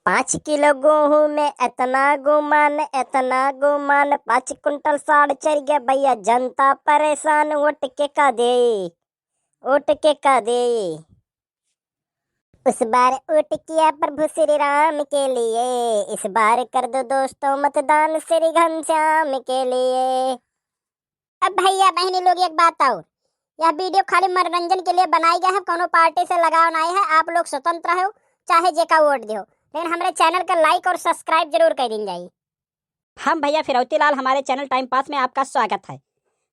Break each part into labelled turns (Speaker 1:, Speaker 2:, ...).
Speaker 1: 5 kilo गेहूं में इतना गुमान 5 कुंटल साड़ चढ़ गया भैया, जनता परेशान। वोट के का दे। उस बार वोट किया प्रभु श्री राम के लिए, इस बार कर दो दोस्तों मतदान श्री घनश्याम के लिए। अब भैया बहनी लोग एक बात और, यह वीडियो खाली मनोरंजन के लिए बनाई गया है, कोनो पार्टी से लगाव नहीं है। आप लोग स्वतंत्र हो, चाहे जेका वोट दो, लेकिन हमारे चैनल का लाइक और सब्सक्राइब जरूर कर दिन जाइए।
Speaker 2: हम भैया फिरौती लाल, हमारे चैनल टाइम पास में आपका स्वागत है।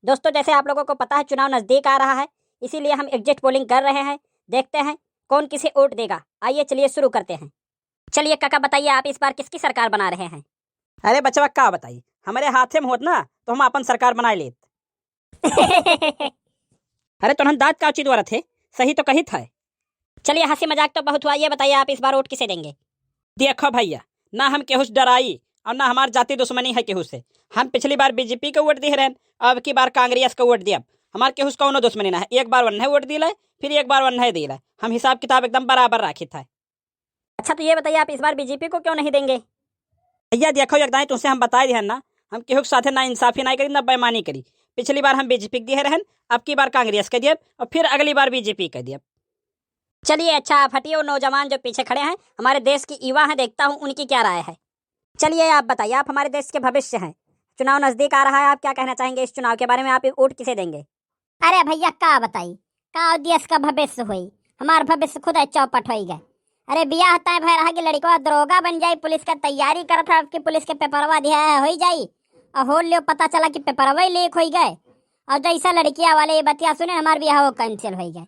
Speaker 2: दोस्तों, जैसे आप लोगों को पता है चुनाव नज़दीक आ रहा है, इसीलिए हम एग्जिट पोलिंग कर रहे हैं। देखते हैं कौन किसे वोट देगा। आइए चलिए शुरू करते हैं। चलिए काका बताइए, आप इस बार किसकी सरकार बना रहे हैं?
Speaker 3: अरे बचवा का बताइए, हमारे हाथ में होत ना तो हम अपन सरकार बनाए लेत। अरे तो हम दांत का उचित थे, सही तो कही था।
Speaker 2: चलिए हंसी मजाक तो बहुत हुआ, ये बताइए आप इस बार वोट किसे देंगे?
Speaker 3: देखो भैया, ना हम केहू से डराई और ना हमार जाति दुश्मनी है केहू से। हम पिछली बार बीजेपी को वोट दिए रहन, अब की बार कांग्रेस को वोट दिया। हमार केहू से कौनो दुश्मनी ना है। एक बार वन्हे वोट दिला, फिर एक बार वन्हे दिला। हम हिसाब किताब एकदम बराबर राखी था।
Speaker 2: अच्छा तो ये बताइए आप इस बार बीजेपी को क्यों नहीं देंगे?
Speaker 3: भैया देखो एकदम तुमसे हम बताए दिहन ना, हम केहू के साथे ना इंसाफी नहीं करी ना बेईमानी करी। पिछली बार हम बीजेपी के दिए रहन, अब की बार कांग्रेस के दिए और फिर अगली बार बीजेपी के दिए।
Speaker 2: चलिए अच्छा, आप हटिए। वो नौजवान जो पीछे खड़े हैं हमारे देश की युवा हैं, देखता हूँ उनकी क्या राय है। चलिए आप बताइए, आप हमारे देश के भविष्य हैं, चुनाव नजदीक आ रहा है, आप क्या कहना चाहेंगे इस चुनाव के बारे में? आप वोट किसे देंगे?
Speaker 1: अरे भैया का बताई, का देश का भविष्य हुई, हमार भविष्य खुद चौपट हो गए। अरे बिया होता है भाई, रहा कि लड़का दरोगा बन जाए, पुलिस का तैयारी कर था, आपकी पुलिस के पेपरवा दिया हो जाई और हो लियो, पता चला कि पेपरवा लीक हो गए। और जैसा लड़किया वाले बतिया सुने, हमार बियाह कैंसिल हो गए।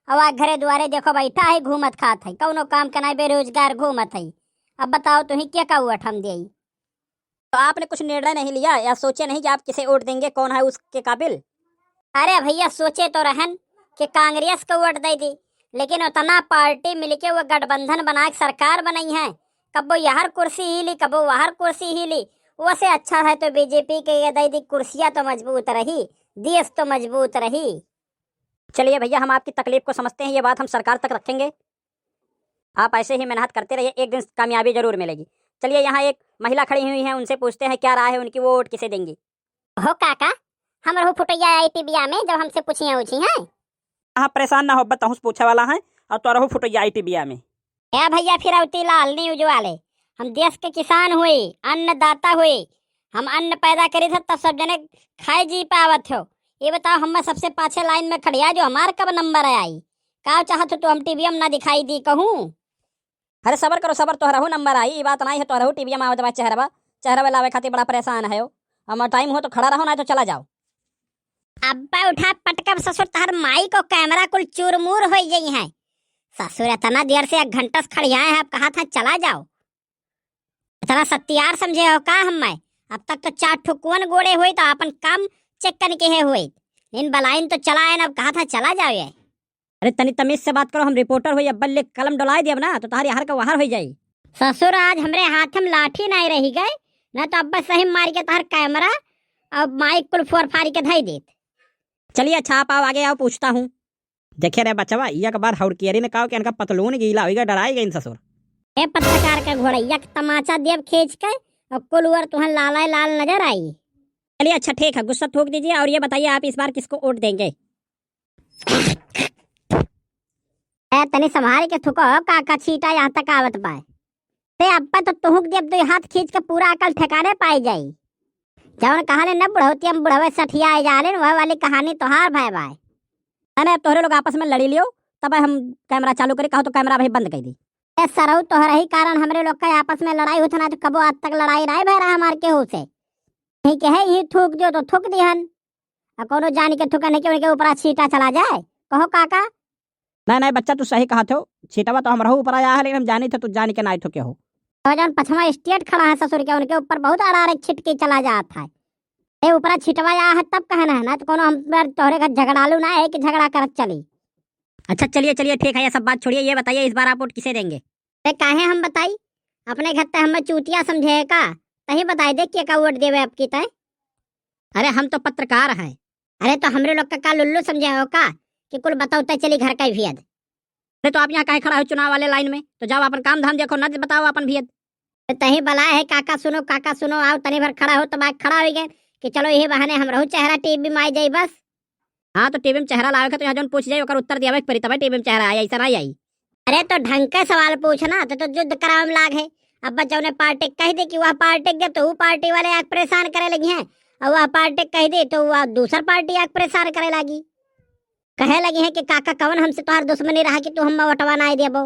Speaker 1: अब आ घरे दुआरे देखो बैठा है, घूमत खात है, कौनो काम करना, बेरोजगार घूमत है। अब बताओ तुम्हें क्या का वोट हम दे?
Speaker 2: तो आपने कुछ निर्णय नहीं लिया या सोचे नहीं कि आप किसे वोट देंगे, कौन है उसके काबिल?
Speaker 1: अरे भैया सोचे तो रहन कि कांग्रेस को वोट दे दी, लेकिन उतना पार्टी मिलके वो गठबंधन बना के सरकार बनाई है, कबो यहर कुर्सी हिली कबो वहर कुर्सी हिली। वो से अच्छा है तो बीजेपी के दे दी, कुर्सियां तो मजबूत रही, देश तो मजबूत रही।
Speaker 2: चलिए भैया, हम आपकी तकलीफ को समझते हैं, ये बात हम सरकार तक रखेंगे। आप ऐसे ही मेहनत करते रहिए, एक दिन कामयाबी जरूर मिलेगी। चलिए यहाँ एक महिला खड़ी हुई है, उनसे पूछते हैं क्या राय है उनकी, वो वोट किसे देंगी।
Speaker 1: हो काका, हम रहू फुटैया आई टीबिया में जब हमसे पूछिए उछी हैं।
Speaker 3: हाँ परेशान ना हो, बताऊँ पूछे वाला है और तो रहू फुटैया टीबिया में।
Speaker 1: या भैया फिरौती लाल न्यूज वाले, हम देश के किसान हुए, अन्नदाता हुए, हम अन्न पैदा करे थे तब सब जने खाए जी पावत हो। ये बताओ, हम सबसे पाछे लाइन में खड़िया जो हमार कब नंबर आई? का चाहत हो तो हम टीवीएम ना दिखाई दी कहूँ?
Speaker 2: अरे सबर करो सबर, तो रहू नंबर आई, ये बात नहीं है। तो रहू टीवीएम आवत बा, चेहरा लावे खातिर बड़ा परेशान है। हम टाइम हो तो खड़ा रहो, ना तो चला जाओ।
Speaker 1: अब्बा उठा पटकब ससुर, तहर माई को कैमरा कुल चूरमूर हो गई है। ससुर इतना देर से 1 घंटा से खड़िया है, अब कहा था चला जाओ। इतना सत्यार समझे हो का हम? मैं अब तक तो 4 ठुकुअन गोड़े हुए तो अपन काम चेक करने के हुए, इन बलाइन तो चला है ना, अब कहा था चला जाओ। ये
Speaker 2: अरे तनी तमीज से बात करो, हम रिपोर्टर हुई, अब्बल ले कलम डोलाई दिया ना तो तुम्हारी हर का वहार हो जाई।
Speaker 1: ससुर आज हमरे हाथ में लाठी नहीं रही गए ना, तो अब्बा सही मार के तहर कैमरा और माइक कुल फोर फारी के धई देत।
Speaker 2: चलिए अच्छा, आप आओ आगे आओ, पूछता हूँ।
Speaker 3: देखे रे बचवा, एक बार हौड़कियरी ने कहा कि इनका पतलून गीला होगा, डराई गई ससुर।
Speaker 1: ए पत्रकार का घोड़ैया के तमाचा देव खींच के और कुल वर तुहर लाल लाल नजर आई।
Speaker 2: चलिए अच्छा ठीक है, गुस्सा थूक दीजिए और ये बताइए आप इस बार किसको वोट देंगे?
Speaker 1: तनी संभाल के थुको, काका छीटा यहाँ तक आवत पाए। ते अब्बा तो तुहक दे, अब तो हाथ खींच के पूरा अकल ठिकाने पाई जाई। जवन कहानी न बुढ़ौती हम बुढ़वे सठिया जाले, वह वाली कहानी तोहार भाई भाई।
Speaker 2: अरे तोहरे लोग आपस में लड़ी लियो, तब हम कैमरा चालू करे, कहो तो कैमरा भाई बंद कर दी।
Speaker 1: सरऊ तोहरा ही कारण हमरे लोग का आपस में लड़ाई होता ना, तो कबो आज तक लड़ाई नहीं भय रहा हमार केहू से। ठीक है, ये थूक दियो तो थूक दिहन, और कोनो जान के थूकने के उनके ऊपर छीटा चला जाए। कहो काका।
Speaker 3: नहीं बच्चा तू सही कहा थे, छीटवा तो हम रहू ऊपर आया है, लेकिन हम जानी थे तू जानी के नहीं तो क्या हो।
Speaker 1: तो जन पछवा स्टेट खड़ा है ससुर के, उनके ऊपर बहुत अड़ारे छिटके चला जाता है। ये ऊपर छिटवा आया है तब कहना है ना, तो कोनो हम तोहरे घर झगड़ालू ना है कि झगड़ा कर चली।
Speaker 2: अच्छा चलिए चलिए ठीक है, ये सब बात छोड़िए, ये बताइए इस बार आप वोट किसे देंगे?
Speaker 1: अरे काहे हम बताई, अपने घर तक हमें चूतिया समझे का? तही बताई दे क्या का वोट देवे आपकी तय।
Speaker 2: अरे हम तो पत्रकार हैं।
Speaker 1: अरे तो हमरे लोग का लुल्लू समझे हो का कि कुल बताओ तय चली घर का भेद?
Speaker 2: अरे तो आप यहाँ काहे खड़ा हो चुनाव वाले लाइन में? तो जाओ अपन काम धाम देखो, न बताओ अपन भी।
Speaker 1: तही बला है काका सुनो आओ तनी भर खड़ा हो, तब खड़ा हो गए कि चलो यही बहाने हम रहू चेहरा टीवी में आई जाई बस।
Speaker 2: हाँ तो टीवी में चेहरा लावे के तो यहाँ जो पूछ जाए ओकर उत्तर दिया परी, तब टीवी में चेहरा आई, ऐसा नहीं आई।
Speaker 1: अरे तो ढंग के सवाल पूछना तो युद्ध कराव में लाग है। अब बच्चों ने पार्टी कह दी कि वह पार्टी गए तो वो पार्टी वाले आग परेशान करे लगी हैं, और वह पार्टी कह दी तो वह दूसर पार्टी आग परेशान करे लगी। कहे लगी है कि काका कवन हमसे तुम्हार दुश्मनी रहा कि तू हम वोटवा ना देबो।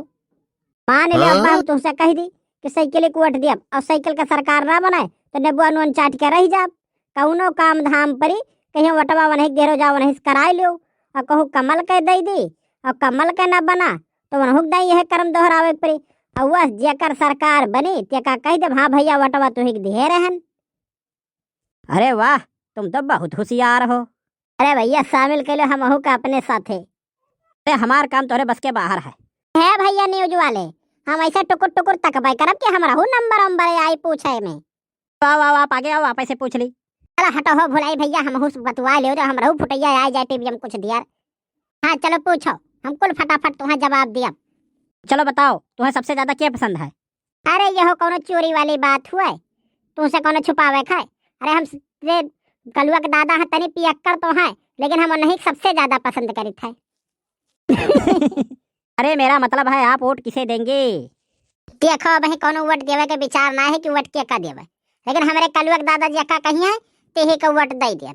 Speaker 1: मान ले अब्बा तुमसे कह दी कि साइकिल को वोट दिया और साइकिल का सरकार ना बनाए तो नेबुआ नून चाट के रह जाब। कौनो काम धाम परी कहीं वोटवा वनही घेरो जाओ वनही कराई लो, और कहूँ कमल के दे दी और कमल के न बना तो वनहुक दई यह कर्म दोहरावे परी। और वह जेकर सरकार बनी तेका कह दे हाँ भैया वोटवा तो हिक दे रहन।
Speaker 2: अरे वाह, तुम तो बहुत होशियार हो।
Speaker 1: अरे भैया शामिल कर लो हमहू का अपने साथे।
Speaker 2: अरे हमार काम तोरे बस के बाहर है
Speaker 1: भैया न्यूज वाले, हम ऐसा टुकुर टुकुर तकबई करब कि हमरा नंबर वंबर आई पूछे में।
Speaker 2: वाह वाह आप आगे आओ, आप ऐसे पूछ ली।
Speaker 1: चलो हटो हो भुलाई भैया, हम बतवा ले हमरा फुटैया आ जाए टीवी में कुछ दिया। हाँ चलो पूछो, हम कुल फटाफट तुम्हें जवाब दिया।
Speaker 2: चलो बताओ तुम्हें सबसे ज्यादा क्या पसंद है?
Speaker 1: अरे यह कोनो चोरी वाली बात हुए, तुमसे कोनो छुपावे खाए? अरे हम कलुआ के दादा है तनी पियक्कर तो है, लेकिन हम नहीं सबसे ज्यादा पसंद करी थे।
Speaker 2: अरे मेरा मतलब है आप वोट किसे देंगे?
Speaker 1: देखो भाई कोनो वोट देवे के विचार ना है कि वोट के का देवे, लेकिन हमारे कलुआ के दादा जी का कही है ते ही का वोट दे दिया।